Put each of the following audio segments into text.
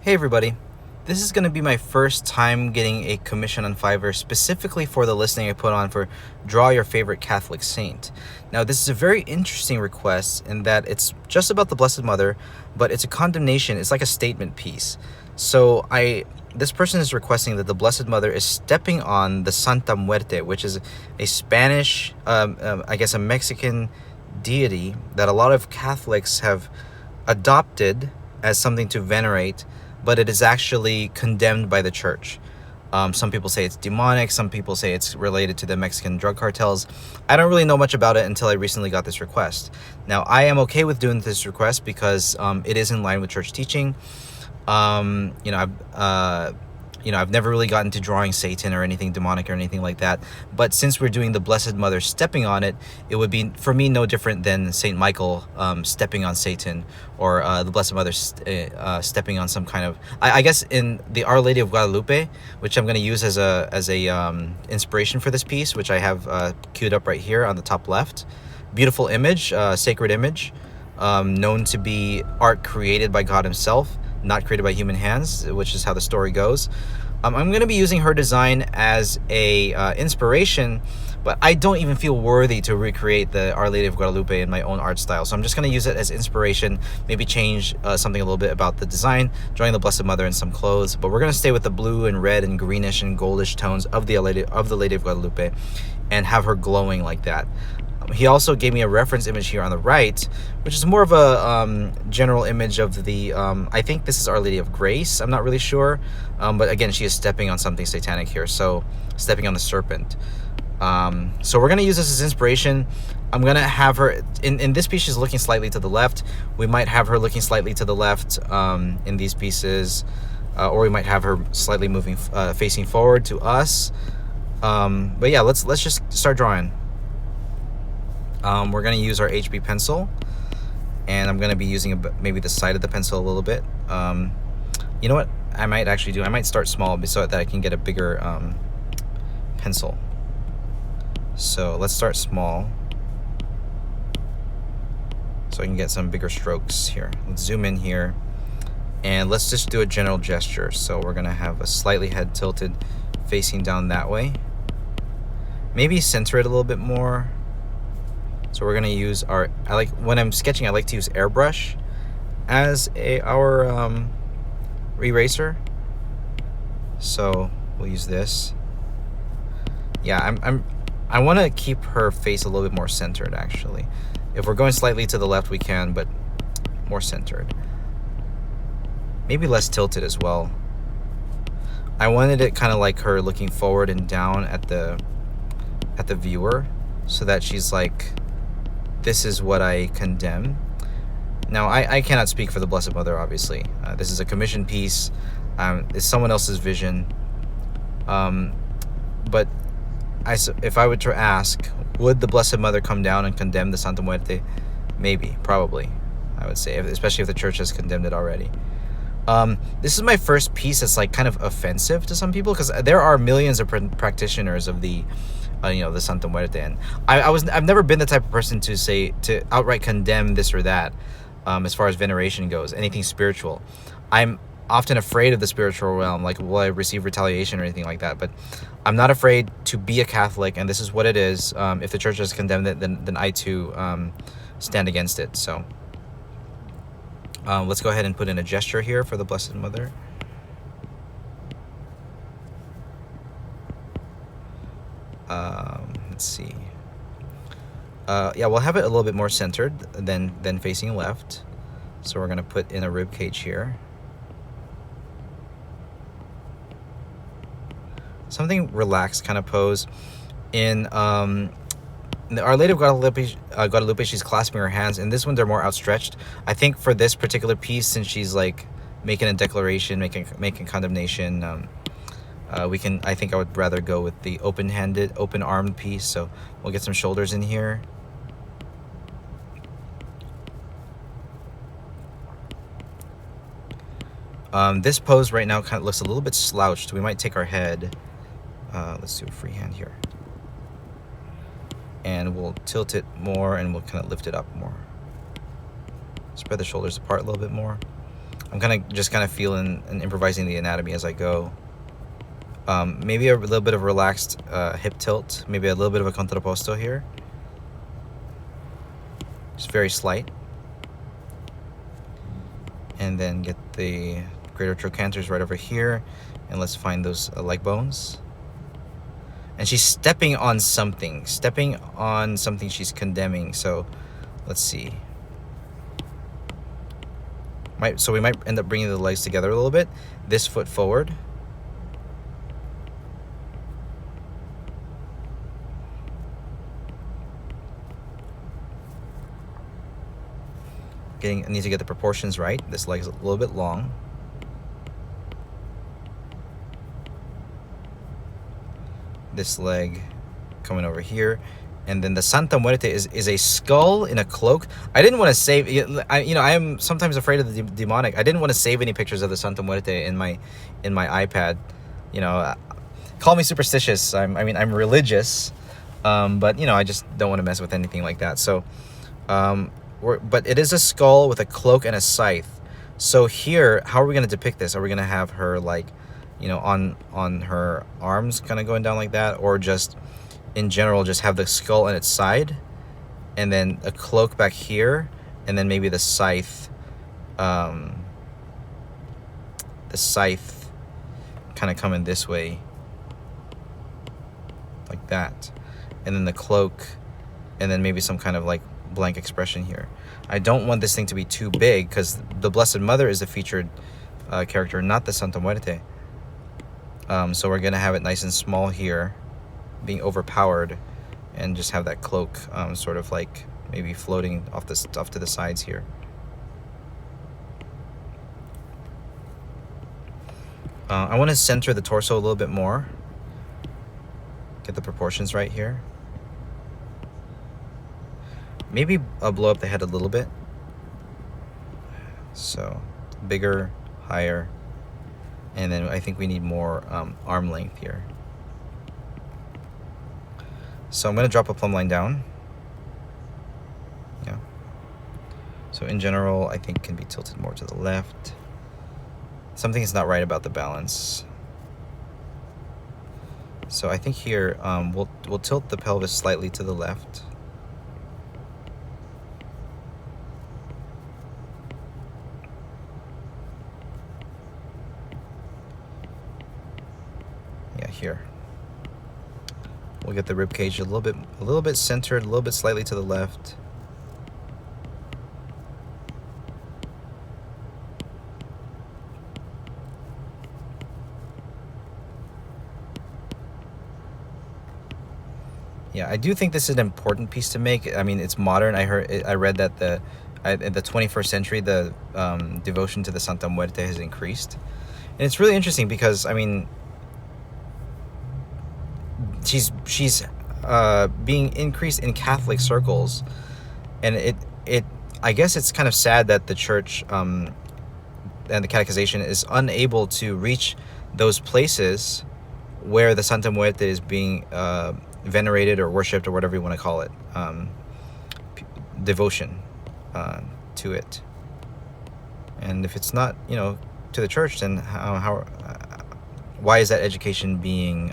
Hey everybody, this is going to be my first time getting a commission on Fiverr specifically for the listing I put on for Draw Your Favorite Catholic Saint. Now this is a very interesting request in that it's just about the Blessed Mother, but it's a condemnation, it's like a statement piece. So this person is requesting that the Blessed Mother is stepping on the Santa Muerte, which is a Spanish, I guess a Mexican deity that a lot of Catholics have adopted as something to venerate, but it is actually condemned by the church. Some people say it's demonic, some people say it's related to the Mexican drug cartels. I don't really know much about it until I recently got this request. Now, I am okay with doing this request because it is in line with church teaching. I've never really gotten to drawing Satan or anything demonic or anything like that. But since we're doing the Blessed Mother stepping on it, it would be, for me, no different than Saint Michael stepping on Satan, or the Blessed Mother stepping on some kind of, I guess in the Our Lady of Guadalupe, which I'm going to use as a inspiration for this piece, which I have queued up right here on the top left. Beautiful image, sacred image, known to be art created by God himself, not created by human hands, which is how the story goes. I'm going to be using her design as a inspiration, but I don't even feel worthy to recreate the Our Lady of Guadalupe in my own art style. So I'm just going to use it as inspiration, maybe change something a little bit about the design, drawing the Blessed Mother in some clothes. But we're going to stay with the blue and red and greenish and goldish tones of the Lady of Guadalupe and have her glowing like that. He also gave me a reference image here on the right, which is more of a general image of the, I think this is Our Lady of Grace. I'm not really sure. But again, she is stepping on something satanic here. So stepping on the serpent. So we're going to use this as inspiration. I'm going to have her, in this piece, she's looking slightly to the left. We might have her looking slightly to the left in these pieces. Or we might have her slightly moving, facing forward to us. But yeah, let's just start drawing. We're going to use our HB pencil, and I'm going to be using maybe the side of the pencil a little bit. You know what I might actually do? I might start small so that I can get a bigger pencil. So let's start small so I can get some bigger strokes here. Let's zoom in here, and let's just do a general gesture. So we're going to have a slightly head tilted facing down that way. Maybe center it a little bit more. So we're going to use when I'm sketching, I like to use airbrush as our eraser. So we'll use this. Yeah, I want to keep her face a little bit more centered, actually. If we're going slightly to the left, we can, but more centered. Maybe less tilted as well. I wanted it kind of like her looking forward and down at the viewer, so that she's like, this is what I condemn. Now, I cannot speak for the Blessed Mother, obviously. This is a commissioned piece. It's someone else's vision. But if I were to ask, would the Blessed Mother come down and condemn the Santa Muerte? Maybe, probably, I would say, especially if the church has condemned it already. This is my first piece that's like kind of offensive to some people, because there are millions of practitioners of the the Santa Muerte, and I've never been the type of person to outright condemn this or that, as far as veneration goes, anything spiritual. I'm often afraid of the spiritual realm, like will I receive retaliation or anything like that, but I'm not afraid to be a Catholic, and this is what it is. If the church has condemned it, then I too stand against it. So let's go ahead and put in a gesture here for the Blessed Mother. Let's see. Yeah, we'll have it a little bit more centered than facing left. So we're gonna put in a rib cage here. Something relaxed kind of pose. In Our Lady of Guadalupe, she's clasping her hands. In this one, they're more outstretched. I think for this particular piece, since she's like making a declaration, making condemnation, I think I would rather go with the open-handed, open-armed piece. So we'll get some shoulders in here. This pose right now kind of looks a little bit slouched. We might take our head. Let's do a freehand here. And we'll tilt it more, and we'll kind of lift it up more. Spread the shoulders apart a little bit more. I'm just kind of feeling and improvising the anatomy as I go. Maybe a little bit of relaxed hip tilt, maybe a little bit of a contrapposto here. Just very slight. And then get the greater trochanters right over here, and let's find those leg bones. And she's stepping on something she's condemning. So let's see. So we might end up bringing the legs together a little bit. This foot forward. I need to get the proportions right. This leg is a little bit long. This leg coming over here. And then the Santa Muerte is a skull in a cloak. I didn't want to save... I am sometimes afraid of the demonic. I didn't want to save any pictures of the Santa Muerte in my iPad. Call me superstitious. I'm religious. But, I just don't want to mess with anything like that. So... but it is a skull with a cloak and a scythe. So here, how are we going to depict this? Are we going to have her on her arms kind of going down like that, or just in general just have the skull on its side and then a cloak back here, and then maybe the scythe kind of coming this way like that, and then the cloak, and then maybe some kind of like blank expression here. I don't want this thing to be too big because the Blessed Mother is the featured character, not the Santa Muerte. So we're gonna have it nice and small here, being overpowered, and just have that cloak sort of like maybe floating off to the sides here. I want to center the torso a little bit more. Get the proportions right here. Maybe blow up the head a little bit. So bigger, higher, and then I think we need more arm length here. So I'm going to drop a plumb line down. Yeah. So in general, I think can be tilted more to the left. Something is not right about the balance. So I think here we'll tilt the pelvis slightly to the left. Here we'll get the rib cage a little bit centered, a little bit slightly to the left. Yeah, I do think this is an important piece to make. I mean, it's modern. I read that in the 21st century the devotion to the Santa Muerte has increased, and it's really interesting because she's being increased in Catholic circles, and it I guess it's kind of sad that the church and the catechization is unable to reach those places where the Santa Muerte is being venerated or worshipped, or whatever you want to call it, devotion to it. And if it's not to the church, then why is that education being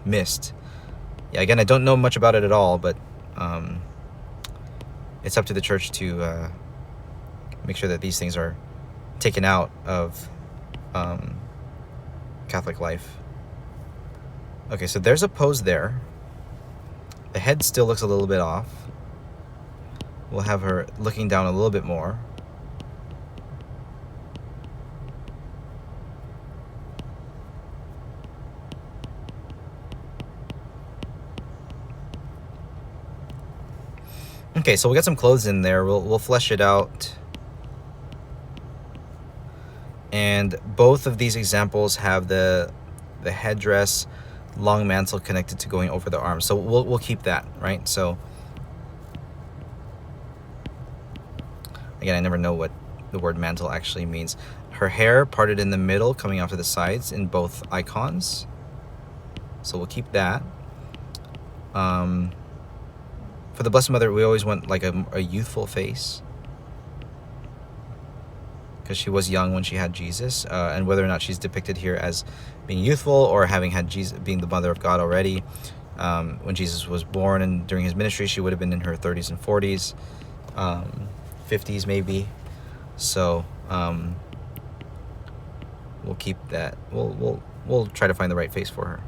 missed? Yeah, again, I don't know much about it at all, but it's up to the church to make sure that these things are taken out of Catholic life. Okay, so there's a pose there. The head still looks a little bit off. We'll have her looking down a little bit more. Okay, so we'll get some clothes in there. We'll flesh it out. And both of these examples have the headdress, long mantle connected to going over the arm. So we'll keep that, right? So again, I never know what the word mantle actually means. Her hair parted in the middle, coming off to the sides in both icons. So we'll keep that. For the Blessed Mother, we always want like a youthful face. because she was young when she had Jesus, and whether or not she's depicted here as being youthful or having had Jesus, being the mother of God already. When Jesus was born and during his ministry, she would have been in her 30s and 40s, 50s maybe. So we'll keep that. We'll try to find the right face for her.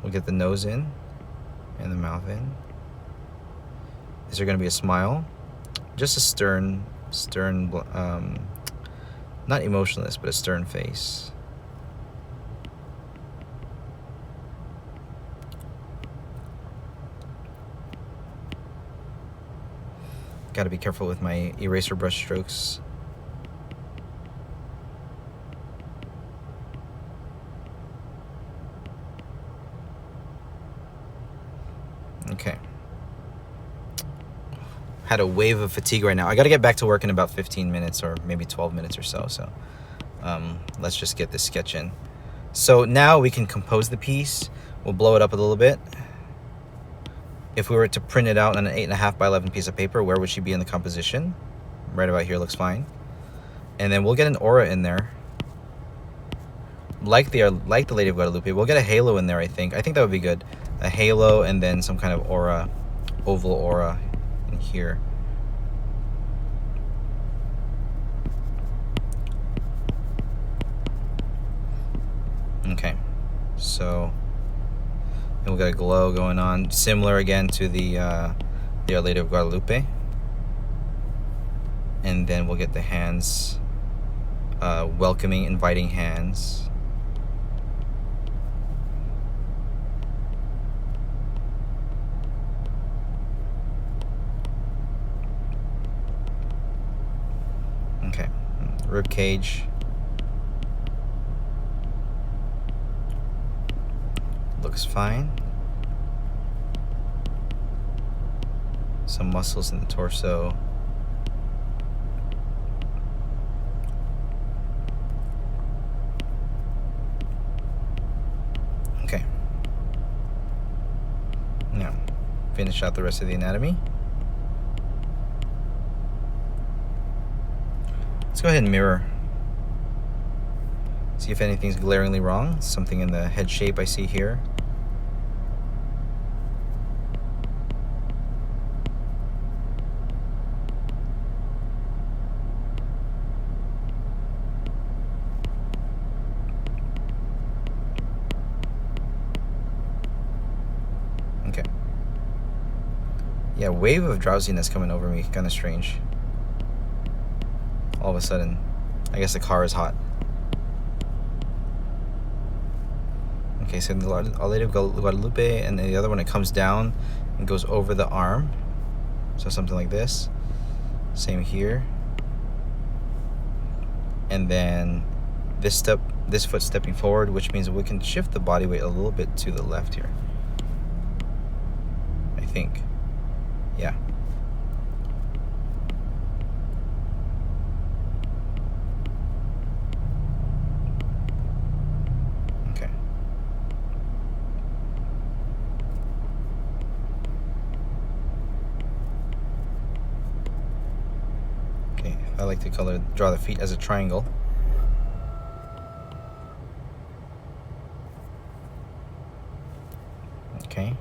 We'll get the nose in and the mouth in. Is there going to be a smile? Just a stern, not emotionless, but a stern face. Got to be careful with my eraser brush strokes. Okay. Had a wave of fatigue right now. I got to get back to work in about 15 minutes or maybe 12 minutes or so. So let's just get this sketch in. So now we can compose the piece. We'll blow it up a little bit. If we were to print it out on an 8.5 by 11 piece of paper, where would she be in the composition? Right about here looks fine. And then we'll get an aura in there. Like the Lady of Guadalupe, we'll get a halo in there, I think. I think that would be good. A halo and then some kind of aura, oval aura in here. Okay, so and we've got a glow going on, similar again to the Our Lady of Guadalupe. And then we'll get the hands, welcoming, inviting hands. Okay, rib cage. Looks fine. Some muscles in the torso. Okay. Now, finish out the rest of the anatomy. Let's go ahead and mirror. See if anything's glaringly wrong. Something in the head shape I see here. Okay. Yeah, wave of drowsiness coming over me. Kind of strange. All of a sudden. I guess the car is hot. Okay, so the Our Lady of Guadalupe, and then the other one, it comes down and goes over the arm. So something like this. Same here. And then this foot stepping forward, which means we can shift the body weight a little bit to the left here. I think. Yeah. I like to draw the feet as a triangle. Okay.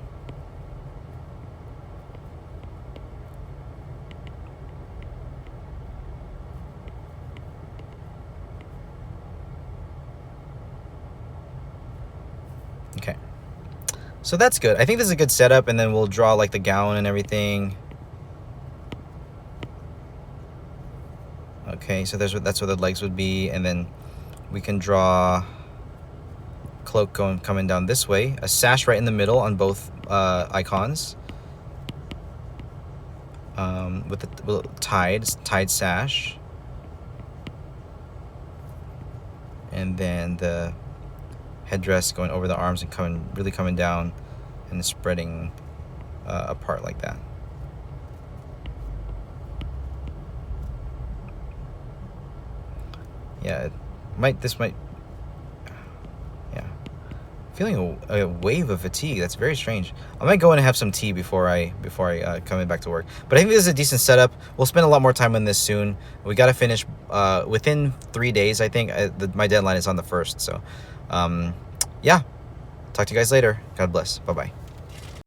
Okay. So that's good. I think this is a good setup, and then we'll draw like the gown and everything. Okay, so that's where the legs would be, and then we can draw cloak coming down this way, a sash right in the middle on both icons, with the tied sash, and then the headdress going over the arms and really coming down and spreading apart like that. Yeah, this might feeling a wave of fatigue. That's very strange. I might go in and have some tea before I come in back to work. But I think this is a decent setup. We'll spend a lot more time on this soon. We got to finish within 3 days. I think my deadline is on the 1st. So, yeah. Talk to you guys later. God bless. Bye bye.